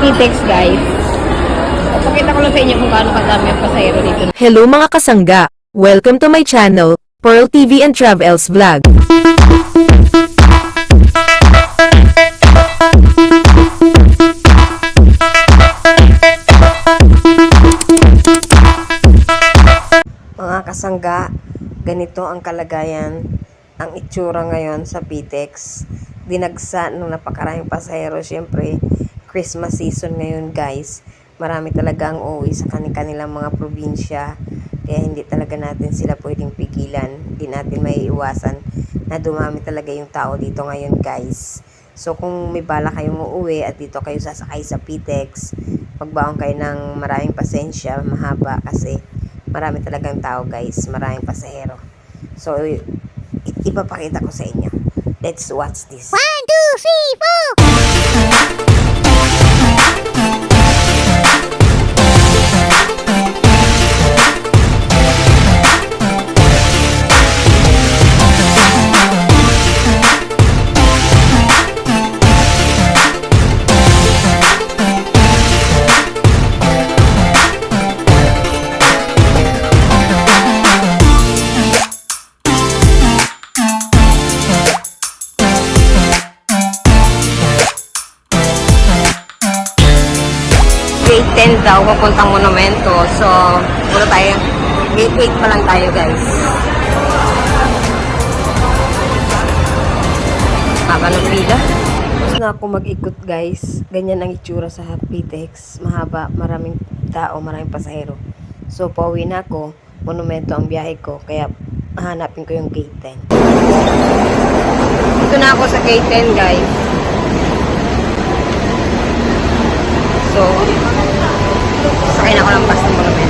PTEX guys. Pakita ko lang sa inyo kung gaano kadami ang pasahero dito. Hello mga kasangga! Welcome to my channel, Pearl TV and Travels Vlog. Mga kasangga, ganito ang kalagayan, ang itsura ngayon sa PTEX. Dinagsa ng napakaraming pasahero. Siyempre, Christmas season ngayon guys. Marami talaga ang uuwi sa kanilang mga probinsya. Kaya hindi talaga natin sila pwedeng pigilan. Hindi natin maiiwasan na dumami talaga yung tao dito ngayon guys. So kung may bala kayong uuwi at dito kayo sasakay sa PTEX, magbaon kayo ng maraming pasensya, mahaba kasi marami talagang tao guys, maraming pasahero. So ipapakita ko sa inyo. Let's watch this. 1, 2, 3, 4. Gate 10 daw, papuntang monumento. So, muna tayo. Gate 8 pa lang tayo, guys. Haba ng pila. Tapos na ako mag-ikot, guys. Ganyan ang itsura sa PTEX. Mahaba, maraming tao, maraming pasahero. So, pauwi na ako. Monumento ang biyahe ko. Kaya, hahanapin ko yung gate 10. Dito na ako sa gate 10, guys. So, sakay na ako ng bus ng monumento.